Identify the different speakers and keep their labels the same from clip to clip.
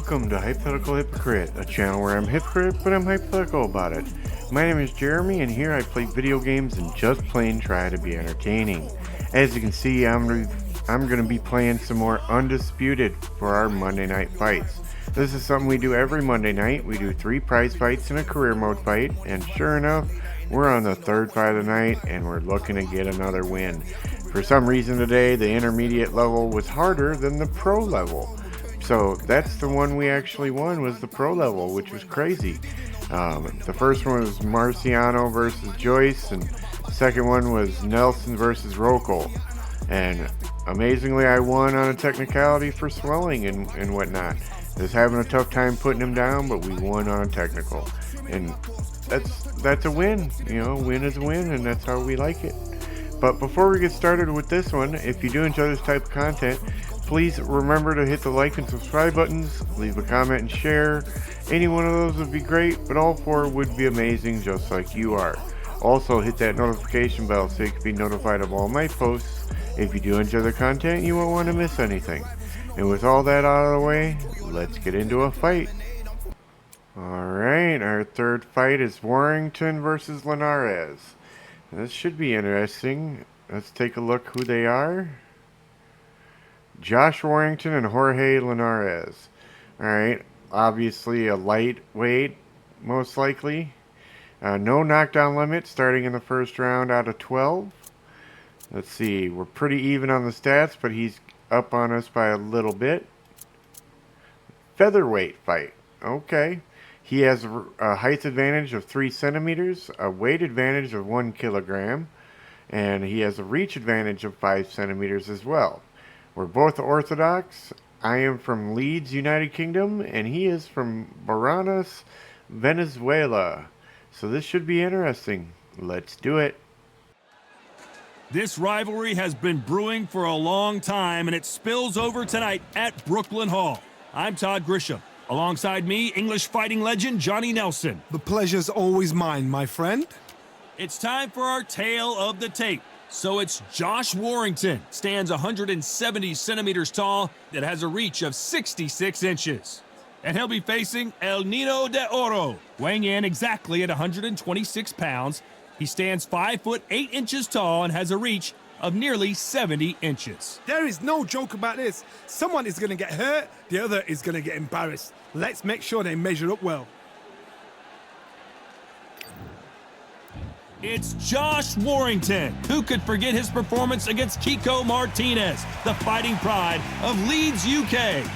Speaker 1: Welcome to Hypothetical Hypocrit, a channel where I'm hypocrite, but I'm hypothetical about it. My name is Jeremy, and here I play video games and just plain try to be entertaining. As you can see, I'm going to be playing some more Undisputed for our Monday night fights. This is something we do every Monday night. We do 3 prize fights and a career mode fight, and sure enough, we're on the 3rd fight of the night, and we're looking to get another win. For some reason today, the intermediate level was harder than the pro level. So that's the one we actually won, was the pro level, which was crazy. The first one was Marciano versus Joyce, and the second one was Nelson versus Rocco. And amazingly, I won on a technicality for swelling and whatnot. I was having a tough time putting him down, but we won on a technical. And that's a win. You know, win is a win, and that's how we like it. But before we get started with this one, if you do enjoy this type of content, please remember to hit the like and subscribe buttons, leave a comment and share. Any one of those would be great, but all 4 would be amazing, just like you are. Also, hit that notification bell so you can be notified of all my posts. If you do enjoy the content, you won't want to miss anything. And with all that out of the way, let's get into a fight. Alright, our 3rd fight is Warrington versus Linares. This should be interesting. Let's take a look who they are. Josh Warrington and Jorge Linares. Alright, obviously a lightweight, most likely. No knockdown limit starting in the first round out of 12. Let's see, we're pretty even on the stats, but he's up on us by a little bit. Featherweight fight. Okay. He has a height advantage of 3 centimeters, a weight advantage of 1 kilogram, and he has a reach advantage of 5 centimeters as well. We're both Orthodox. I am from Leeds, United Kingdom, and he is from Baranas, Venezuela. So this should be interesting. Let's do it.
Speaker 2: This rivalry has been brewing for a long time, and it spills over tonight at Brooklyn Hall. I'm Todd Grisham. Alongside me, English fighting legend Johnny Nelson.
Speaker 3: The pleasure's always mine, my friend.
Speaker 2: It's time for our tale of the tape. So it's Josh Warrington, stands 170 centimeters tall, that has a reach of 66 inches. And he'll be facing El Nino de Oro, weighing in exactly at 126 pounds. He stands 5 foot 8 inches tall and has a reach of nearly 70 inches.
Speaker 3: There is no joke about this. Someone is going to get hurt, the other is going to get embarrassed. Let's make sure they measure up well.
Speaker 2: It's Josh Warrington. Who could forget his performance against Kiko Martinez, the fighting pride of Leeds, UK?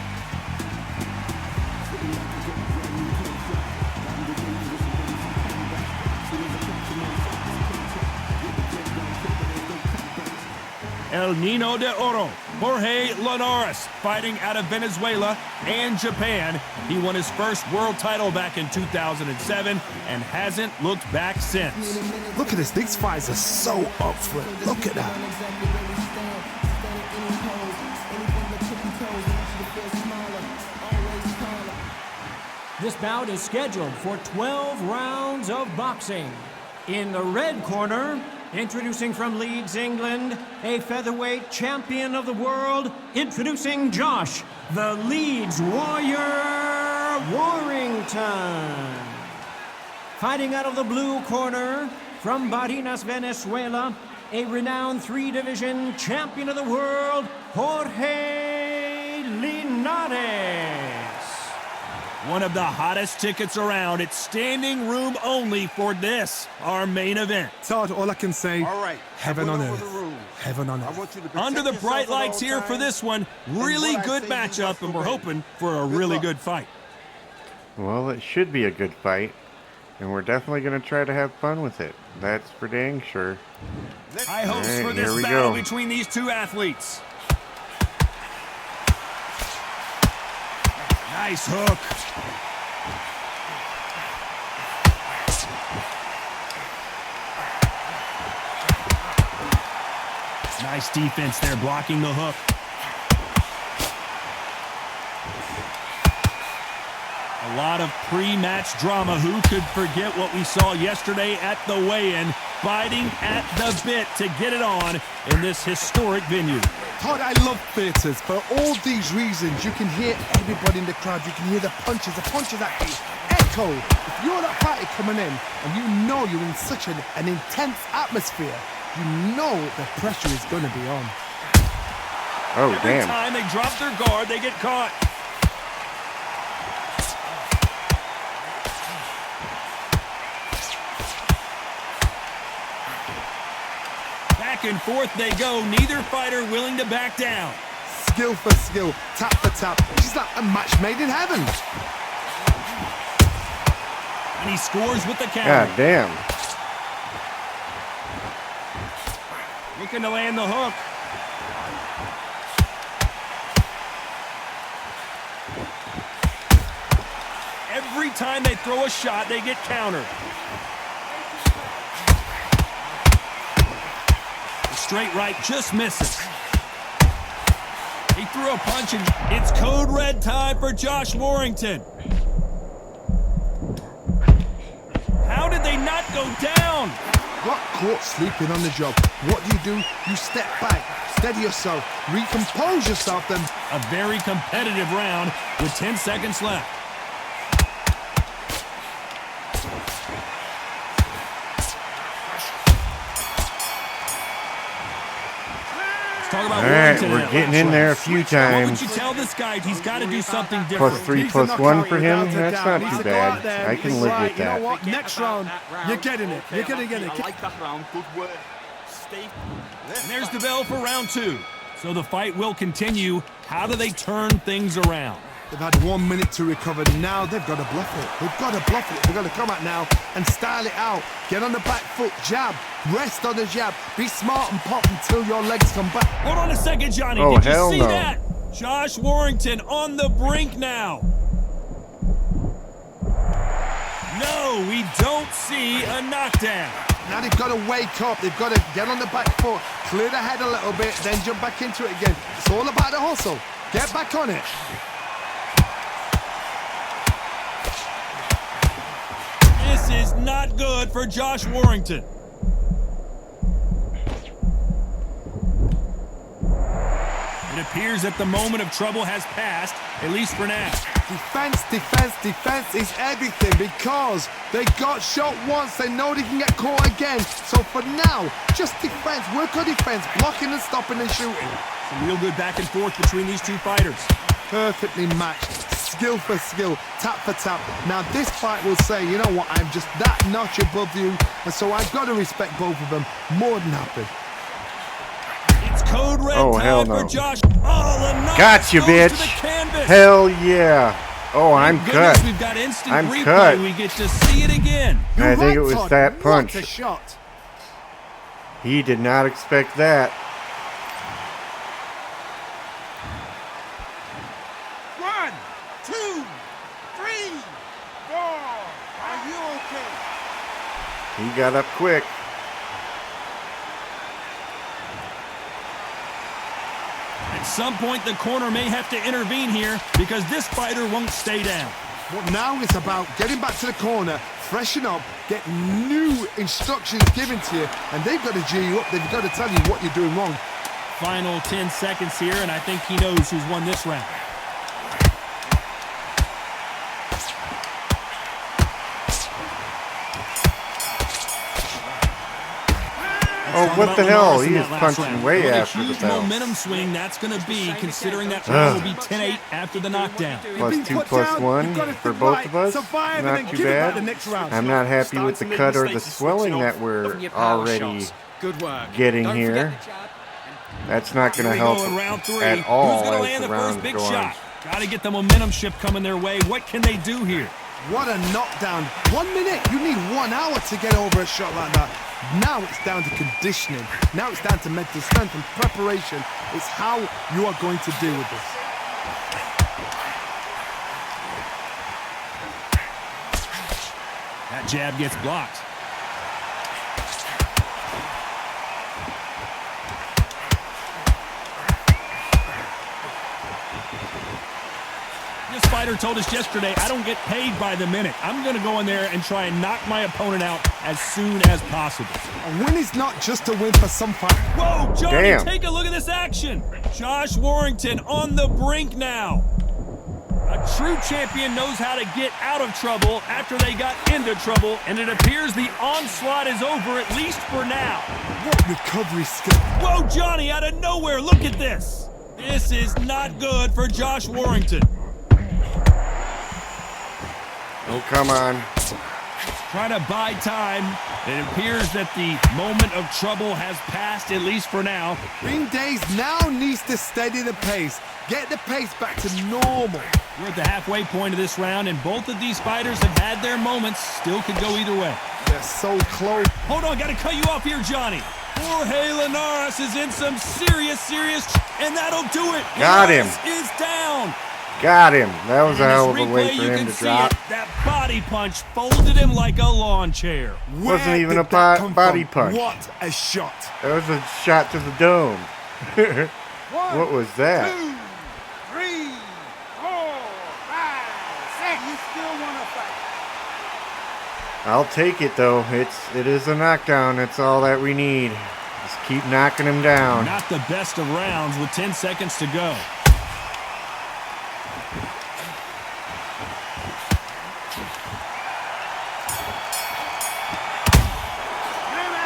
Speaker 2: El Nino de Oro, Jorge Linares, fighting out of Venezuela and Japan. He won his first world title back in 2007 and hasn't looked back since.
Speaker 3: Look at this. These fights are so up for it. Look at that.
Speaker 4: This bout is scheduled for 12 rounds of boxing. In the red corner, introducing from Leeds, England, a featherweight champion of the world, introducing Josh, the Leeds Warrior Warrington. Fighting out of the blue corner, from Barinas, Venezuela, a renowned 3-division champion of the world, Jorge Linares.
Speaker 2: One of the hottest tickets around. It's standing room only for this, our main event.
Speaker 3: Todd, all I can say,
Speaker 5: all right,
Speaker 3: heaven on earth. Heaven on earth.
Speaker 2: Under the bright lights here for this one, really good matchup, and we're hoping for a really good fight.
Speaker 1: Well, it should be a good fight, and we're definitely going to try to have fun with it. That's for dang sure.
Speaker 2: High hopes
Speaker 1: right,
Speaker 2: for this
Speaker 1: here we
Speaker 2: battle
Speaker 1: go.
Speaker 2: between these 2 athletes. Nice hook. Nice defense there, blocking the hook. A lot of pre-match drama. Who could forget what we saw yesterday at the weigh-in? Biting at the bit to get it on in this historic venue.
Speaker 3: Todd, I love theatres. For all these reasons, you can hear everybody in the crowd. You can hear the punches actually echo. If you're that fighter coming in and you know you're in such an intense atmosphere, you know the pressure is going to be on.
Speaker 1: Oh,
Speaker 2: Every
Speaker 1: damn.
Speaker 2: time they drop their guard, they get caught. Back and forth they go, neither fighter willing to back down.
Speaker 3: Skill for skill, tap for tap. She's like a match made in heaven.
Speaker 2: And he scores with the counter.
Speaker 1: God damn.
Speaker 2: Looking to land the hook. Every time they throw a shot, they get countered. The straight right just misses. He threw a punch and it's code red time for Josh Warrington. How did they not go down?
Speaker 3: Got caught sleeping on the job. What do? You step back, steady yourself, recompose yourself, then
Speaker 2: A very competitive round with 10 seconds left. Talk about
Speaker 1: All right,
Speaker 2: Warrington
Speaker 1: we're
Speaker 2: that
Speaker 1: getting
Speaker 2: last
Speaker 1: in there a
Speaker 2: round.
Speaker 1: few
Speaker 2: What would
Speaker 1: times.
Speaker 2: you tell this guy? He's got to do something different.
Speaker 1: +3,
Speaker 3: He's a
Speaker 1: +1
Speaker 3: knockout
Speaker 1: for him?
Speaker 3: without a
Speaker 1: That's
Speaker 3: doubt.
Speaker 1: not
Speaker 3: He's
Speaker 1: too
Speaker 3: a go out
Speaker 1: bad.
Speaker 3: there
Speaker 1: I
Speaker 3: and
Speaker 1: can
Speaker 3: he's
Speaker 1: live
Speaker 3: like,
Speaker 1: with
Speaker 3: you know
Speaker 1: that.
Speaker 3: what? Next round, you're getting it. You're gonna get it.
Speaker 5: I like that round. Good work. Steve.
Speaker 2: And there's the bell for round 2. So the fight will continue. How do they turn things around?
Speaker 3: They've had 1 minute to recover. Now they've got to bluff it. They've got to bluff it. They've got to come out now and style it out. Get on the back foot, jab, rest on the jab. Be smart and pop until your legs come back.
Speaker 2: Hold on a second, Johnny.
Speaker 1: Oh,
Speaker 2: Did you
Speaker 1: hell
Speaker 2: see
Speaker 1: no.
Speaker 2: that? Josh Warrington on the brink now. No, we don't see a knockdown.
Speaker 3: Now they've got to wake up. They've got to get on the back foot, clear the head a little bit, then jump back into it again. It's all about the hustle. Get back on it.
Speaker 2: This is not good for Josh Warrington. It appears that the moment of trouble has passed, at least for now.
Speaker 3: Defense, defense, defense is everything because they got shot once. They know they can get caught again. So for now, just defense. Work on defense, blocking and stopping and shooting.
Speaker 2: Some real good back and forth between these two fighters.
Speaker 3: Perfectly matched, skill for skill, tap for tap. Now this fight will say, you know what, I'm just that notch above you, and so I've got to respect both of them more than happy.
Speaker 2: It's code red
Speaker 1: Oh,
Speaker 2: time
Speaker 1: hell no.
Speaker 2: for Josh. Oh, Linares
Speaker 1: Gotcha,
Speaker 2: goes to
Speaker 1: bitch.
Speaker 2: the canvas.
Speaker 1: Hell yeah. Oh, I'm
Speaker 2: Thank goodness
Speaker 1: cut.
Speaker 2: We've got instant
Speaker 1: I'm
Speaker 2: replay.
Speaker 1: cut.
Speaker 2: We get to see it again.
Speaker 3: You're
Speaker 1: I think
Speaker 3: right,
Speaker 1: it was
Speaker 3: Todd.
Speaker 1: that punch.
Speaker 3: What a shot.
Speaker 1: He did not expect that.
Speaker 5: 1, 2, 3, 4. Are you okay?
Speaker 1: He got up quick.
Speaker 2: At some point, the corner may have to intervene here because this fighter won't stay down.
Speaker 3: But now it's about getting back to the corner, freshen up, get new instructions given to you, and they've got to G you up. They've got to tell you what you're doing wrong.
Speaker 2: Final 10 seconds here, and I think he knows who's won this round.
Speaker 1: Oh,
Speaker 2: Talk
Speaker 1: what
Speaker 2: about
Speaker 1: the hell?
Speaker 2: Linares in
Speaker 1: He
Speaker 2: that
Speaker 1: is
Speaker 2: last
Speaker 1: punching
Speaker 2: round.
Speaker 1: way
Speaker 2: What
Speaker 1: after
Speaker 2: a
Speaker 1: the
Speaker 2: huge
Speaker 1: bell.
Speaker 2: momentum swing that's going to be, considering that round will be 10-8 after the knockdown.
Speaker 1: +2, +1 for both of us. Not too bad. I'm not happy with the cut or the swelling that we're already
Speaker 5: Good work.
Speaker 1: getting
Speaker 5: Don't
Speaker 1: here.
Speaker 5: forget the jab.
Speaker 1: That's not going
Speaker 2: Here
Speaker 1: to
Speaker 2: we
Speaker 1: help
Speaker 2: go in round 3.
Speaker 1: at all
Speaker 2: Who's going to
Speaker 1: as
Speaker 2: land
Speaker 1: the
Speaker 2: the first
Speaker 1: rounds
Speaker 2: big
Speaker 1: go on.
Speaker 2: shot? Got to get the momentum shift coming their way. What can they do here?
Speaker 3: What a knockdown. 1 minute. You need 1 hour to get over a shot like that. Now it's down to conditioning. Now it's down to mental strength and preparation. It's how you are going to deal with this.
Speaker 2: That jab gets blocked. This fighter told us yesterday, I don't get paid by the minute. I'm going to go in there and try and knock my opponent out as soon as possible.
Speaker 3: A win is not just a win for some fighters.
Speaker 2: Whoa, Johnny,
Speaker 1: Damn.
Speaker 2: take a look at this action. Josh Warrington on the brink now. A true champion knows how to get out of trouble after they got into trouble, and it appears the onslaught is over, at least for now.
Speaker 3: What recovery skill.
Speaker 2: Whoa, Johnny, out of nowhere, look at this. This is not good for Josh Warrington.
Speaker 1: Oh, come on.
Speaker 2: Trying to buy time. It appears that the moment of trouble has passed, at least for now.
Speaker 3: Ring Days now needs to steady the pace. Get the pace back to normal.
Speaker 2: We're at the halfway point of this round, and both of these fighters have had their moments. Still could go either way.
Speaker 3: They're so close.
Speaker 2: Hold on, got to cut you off here, Johnny. Jorge Linares is in some serious, and that'll do it.
Speaker 1: Got him.
Speaker 2: Linares is down.
Speaker 1: Got him. That was a
Speaker 2: In
Speaker 1: hell
Speaker 2: this
Speaker 1: of a way
Speaker 2: replay,
Speaker 1: for
Speaker 2: you
Speaker 1: him
Speaker 2: can
Speaker 1: to
Speaker 2: see
Speaker 1: drop.
Speaker 2: it. That body punch folded him like a lawn chair.
Speaker 1: Wasn't even
Speaker 3: did
Speaker 1: a
Speaker 3: that come
Speaker 1: body
Speaker 3: from?
Speaker 1: punch.
Speaker 3: What a shot.
Speaker 1: That was a shot to the dome. What was that?
Speaker 5: 2, 3, 4, 5, 6. You still want to fight?
Speaker 1: I'll take it though. It is a knockdown. That's all that we need. Just keep knocking him down.
Speaker 2: Not the best of rounds with 10 seconds to go.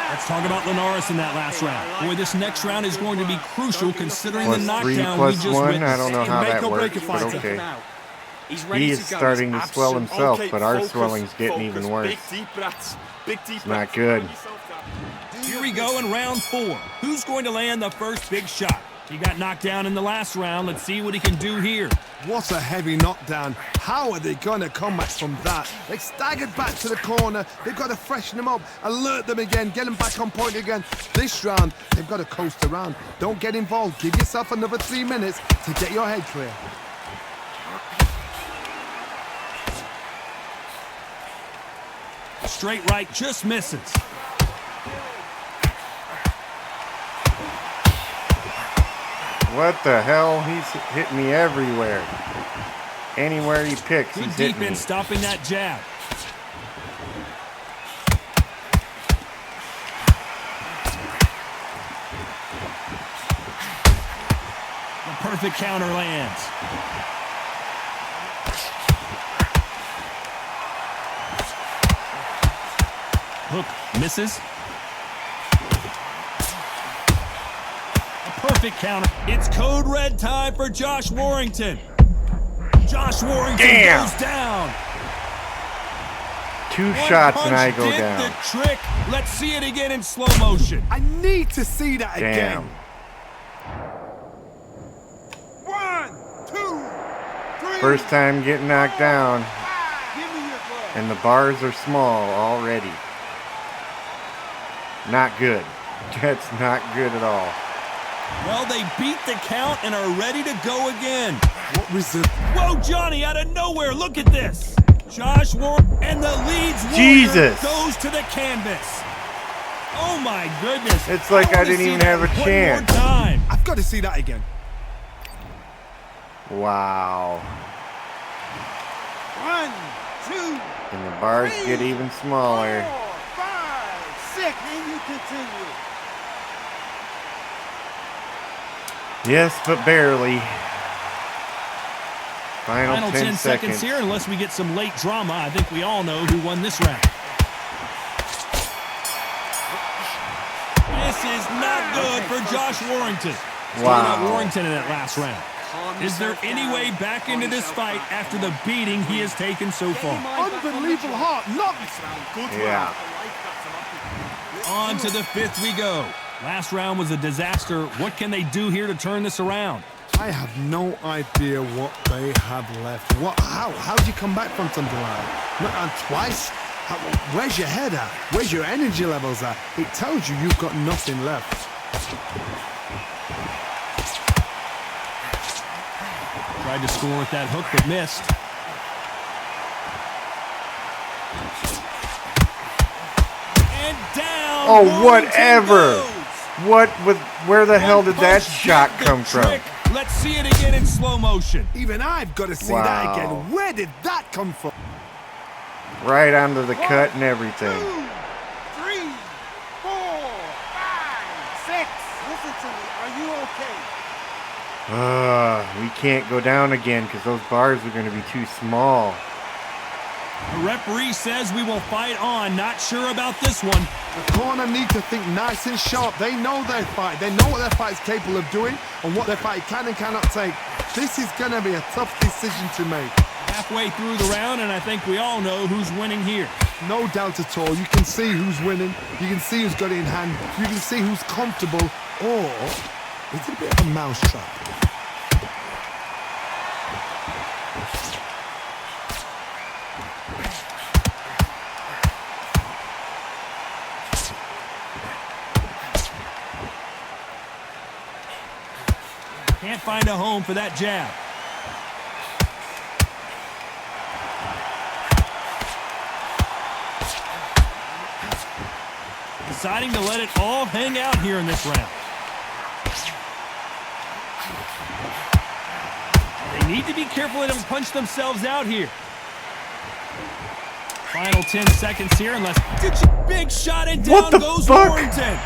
Speaker 2: Let's talk about Linares in that last round. Boy, this next round is going to be crucial considering the
Speaker 1: Plus 3
Speaker 2: knockdown
Speaker 1: plus
Speaker 2: we just
Speaker 1: 1.
Speaker 2: witnessed.
Speaker 1: I don't know how
Speaker 5: Make
Speaker 1: that
Speaker 5: or break
Speaker 1: works,
Speaker 5: a
Speaker 1: but
Speaker 5: fighter.
Speaker 1: okay.
Speaker 5: He's ready
Speaker 1: He
Speaker 5: to
Speaker 1: is
Speaker 5: go.
Speaker 1: starting
Speaker 5: He's
Speaker 1: to swell
Speaker 5: absolute-
Speaker 1: himself,
Speaker 5: okay,
Speaker 1: but our
Speaker 5: focus,
Speaker 1: swelling's getting even
Speaker 5: focus.
Speaker 1: worse.
Speaker 5: Big deep breaths. Big deep
Speaker 1: Not
Speaker 5: breaths.
Speaker 1: good.
Speaker 5: Calm yourself down.
Speaker 2: Here we go in round 4. Who's going to land the first big shot? He got knocked down in the last round. Let's see what he can do here.
Speaker 3: What a heavy knockdown. How are they going to come back from that? They staggered back to the corner. They've got to freshen them up, alert them again, get them back on point again. This round, they've got to coast around. Don't get involved. Give yourself another 3 minutes to get your head clear.
Speaker 2: Straight right, just misses.
Speaker 1: What the hell? He's hitting me everywhere. Anywhere he picks,
Speaker 2: Good
Speaker 1: he's hitting me.
Speaker 2: defense stopping that jab. The perfect counter lands. Hook misses. A perfect counter. It's code red time for Josh Warrington. Josh Warrington
Speaker 1: Damn.
Speaker 2: goes down.
Speaker 1: 2
Speaker 2: One
Speaker 1: shots
Speaker 2: punch
Speaker 1: and I go
Speaker 2: did
Speaker 1: down.
Speaker 2: the trick. Let's see it again in slow motion.
Speaker 3: I need to see that
Speaker 1: Damn.
Speaker 3: again.
Speaker 5: 1, 2, 3.
Speaker 1: First time getting knocked down,
Speaker 5: Give me your glove.
Speaker 1: and the bars are small already. Not good. That's not good at all.
Speaker 2: Well, they beat the count and are ready to go again.
Speaker 3: What resist?
Speaker 2: Whoa, Johnny, out of nowhere. Look at this. Josh Warrington and the leads warrior
Speaker 1: Jesus.
Speaker 2: goes to the canvas. Oh, my goodness.
Speaker 1: It's like I
Speaker 2: wanna
Speaker 1: didn't
Speaker 2: see
Speaker 1: even
Speaker 2: that
Speaker 1: have a
Speaker 2: one
Speaker 1: chance.
Speaker 2: more time.
Speaker 3: I've got to see that again.
Speaker 1: Wow.
Speaker 5: 1, 2,
Speaker 1: And the bars get even smaller.
Speaker 5: 4, 5, 6. And you continue.
Speaker 1: Yes, but barely. Final 10
Speaker 2: seconds here, unless we get some late drama. I think we all know who won this round. This is not good for Josh Warrington.
Speaker 1: Wow.
Speaker 2: Warrington in that last round. Is there any way back into this fight after the beating he has taken so far?
Speaker 3: Unbelievable heart. Knock.
Speaker 1: Yeah.
Speaker 2: On to the 5th we go. Last round was a disaster. What can they do here to turn this around?
Speaker 3: I have no idea what they have left. How do you come back from something like that? Not on twice? Where's your head at? Where's your energy levels at? It tells you you've got nothing left.
Speaker 2: Tried to score with that hook, but missed. And down.
Speaker 1: Oh,
Speaker 2: Warrington
Speaker 1: whatever.
Speaker 2: goes.
Speaker 1: Where the hell did that
Speaker 2: Punch
Speaker 1: shot
Speaker 2: did the
Speaker 1: come from?
Speaker 2: trick. Let's see it again in slow motion.
Speaker 3: Even I've got to see that again. Where did that come from?
Speaker 1: Right onto the cut and everything.
Speaker 5: 2, 3, 4, 5, 6. Listen to me. Are you okay?
Speaker 1: We can't go down again because those bars are going to be too small.
Speaker 2: The referee says we will fight on. Not sure about this one.
Speaker 3: The corner need to think nice and sharp. They know their fight. They know what their fight is capable of doing and what their fight can and cannot take. This is going to be a tough decision to make.
Speaker 2: Halfway through the round, and I think we all know who's winning here.
Speaker 3: No doubt at all. You can see who's winning. You can see who's got it in hand. You can see who's comfortable. Or it's a bit of a mousetrap.
Speaker 2: Can't find a home for that jab. Deciding to let it all hang out here in this round. They need to be careful they don't punch themselves out here. Final 10 seconds here, unless big shot and down
Speaker 1: What the
Speaker 2: goes
Speaker 1: fuck?
Speaker 2: Warrington.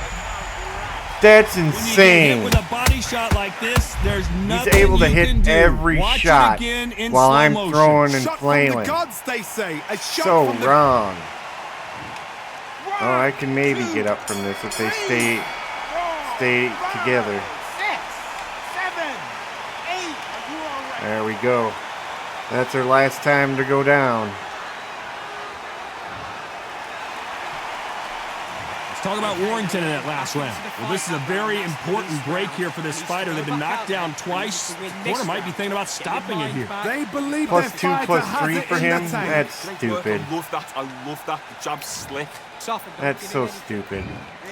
Speaker 1: That's
Speaker 2: When you get
Speaker 1: insane.
Speaker 2: hit with a body shot like this, there's nothing
Speaker 1: He's able to
Speaker 2: you can
Speaker 1: hit
Speaker 2: do.
Speaker 1: every
Speaker 2: Watch
Speaker 1: shot
Speaker 2: it again in
Speaker 1: while
Speaker 2: slow
Speaker 1: I'm
Speaker 2: motion.
Speaker 1: throwing and
Speaker 3: Shot from the
Speaker 1: flailing.
Speaker 3: gods, they say. A shot
Speaker 1: So
Speaker 3: from the
Speaker 1: wrong.
Speaker 5: 1,
Speaker 1: Oh, I can maybe
Speaker 5: 2,
Speaker 1: get up from this if they
Speaker 5: 3, 4,
Speaker 1: stay
Speaker 5: 5,
Speaker 1: together.
Speaker 5: 6, 7, 8. Are you all right?
Speaker 1: There we go. That's their last time to go down.
Speaker 2: Let's talk about Warrington in that last round. Well, this is a very important break here for this fighter. They've been knocked down twice. The corner might be thinking about stopping it here.
Speaker 3: They believe
Speaker 1: Plus
Speaker 3: their
Speaker 1: 2,
Speaker 3: fighter
Speaker 1: plus
Speaker 3: has
Speaker 1: 3
Speaker 3: it
Speaker 1: for
Speaker 3: in the
Speaker 1: him?
Speaker 3: tank.
Speaker 1: That's stupid.
Speaker 6: I love that. I love that. The jab's slick.
Speaker 1: That's so stupid.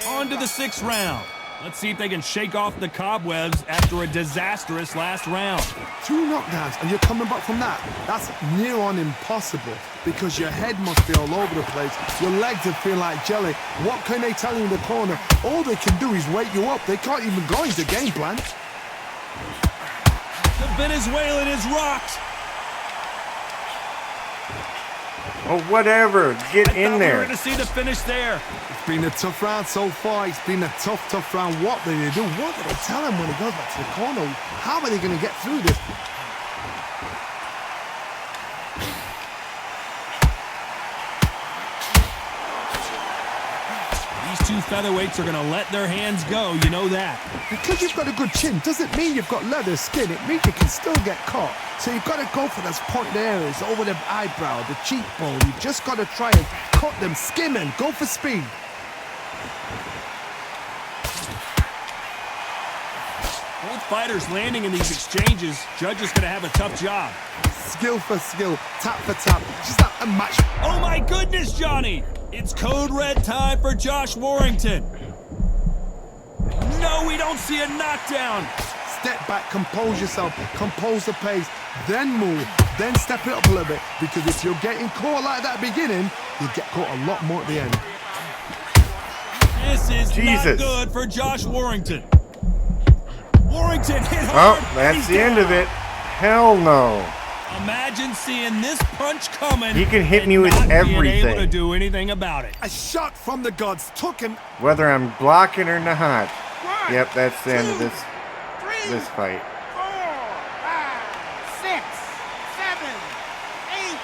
Speaker 2: On to the 6th round. Let's see if they can shake off the cobwebs after a disastrous last round.
Speaker 3: 2 knockdowns and you're coming back from that. That's near on impossible because your head must be all over the place. Your legs would feel like jelly. What can they tell you in the corner? All they can do is wake you up. They can't even go into game plan.
Speaker 2: The Venezuelan is rocked.
Speaker 1: Oh, whatever. Get
Speaker 2: I thought
Speaker 1: in
Speaker 2: we were
Speaker 1: there.
Speaker 2: going to see the finish there.
Speaker 3: It's been a tough round so far. It's been a tough round. What do they do? What do they tell him when he goes back to the corner? How are they going to get through this?
Speaker 2: These 2 featherweights are going to let their hands go. You know that.
Speaker 3: Because you've got a good chin doesn't mean you've got leather skin. It means you can still get caught. So you've got to go for those pointed areas over the eyebrow, the cheekbone. You've just got to try and cut them, skim and go for speed.
Speaker 2: Both fighters landing in these exchanges. Judge is going to have a tough job.
Speaker 3: Skill for skill, tap for tap. Just like a match.
Speaker 2: Oh my goodness, Johnny! It's code red time for Josh Warrington. No, we don't see a knockdown.
Speaker 3: Step back, compose yourself, compose the pace, then move, then step it up a little bit. Because if you're getting caught like that beginning, you get caught a lot more at the end.
Speaker 2: This is not
Speaker 1: Jesus.
Speaker 2: good for Josh Warrington. Warrington hit
Speaker 1: Oh,
Speaker 2: hard.
Speaker 1: that's
Speaker 2: He's
Speaker 1: the end
Speaker 2: down.
Speaker 1: of it. Hell no.
Speaker 2: Imagine seeing this punch coming.
Speaker 1: He can hit
Speaker 2: and
Speaker 1: me with
Speaker 2: not being able to
Speaker 1: everything.
Speaker 2: do anything about it.
Speaker 3: A shot from the gods took him.
Speaker 1: Whether I'm blocking or not.
Speaker 5: 1,
Speaker 1: Yep, that's the end of
Speaker 5: 2,
Speaker 1: this
Speaker 5: 3,
Speaker 1: fight.
Speaker 5: 4, 5, 6, 7, 8,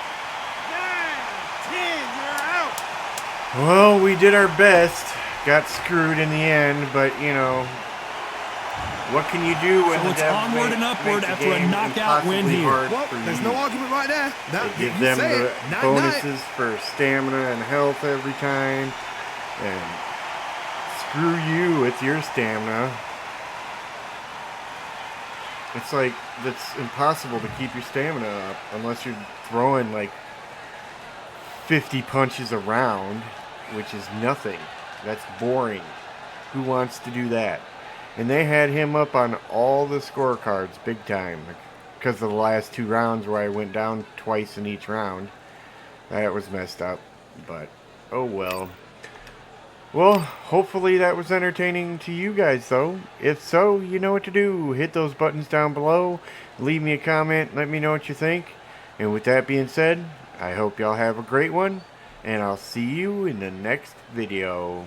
Speaker 5: 9, 10. You're out.
Speaker 1: Well, we did our best. Got screwed in the end, but you know, what can you do when
Speaker 2: So
Speaker 1: the
Speaker 2: it's
Speaker 1: devil
Speaker 2: onward and
Speaker 1: makes
Speaker 2: upward
Speaker 1: the
Speaker 2: after a
Speaker 1: game
Speaker 2: knockout win
Speaker 1: impossibly
Speaker 2: here.
Speaker 1: hard
Speaker 3: Well,
Speaker 1: for
Speaker 3: there's
Speaker 1: you?
Speaker 3: no argument right there. That,
Speaker 1: They
Speaker 3: you
Speaker 1: give them
Speaker 3: say
Speaker 1: the
Speaker 3: it. Night,
Speaker 1: bonuses for stamina and health every time, and screw you with your stamina. It's like it's impossible to keep your stamina up unless you're throwing like 50 punches a round, which is nothing. That's boring. Who wants to do that? And they had him up on all the scorecards big time because of the last 2 rounds where I went down twice in each round. That was messed up, but oh well. Well, hopefully that was entertaining to you guys, though. If so, you know what to do. Hit those buttons down below. Leave me a comment. Let me know what you think. And with that being said, I hope y'all have a great one. And I'll see you in the next video.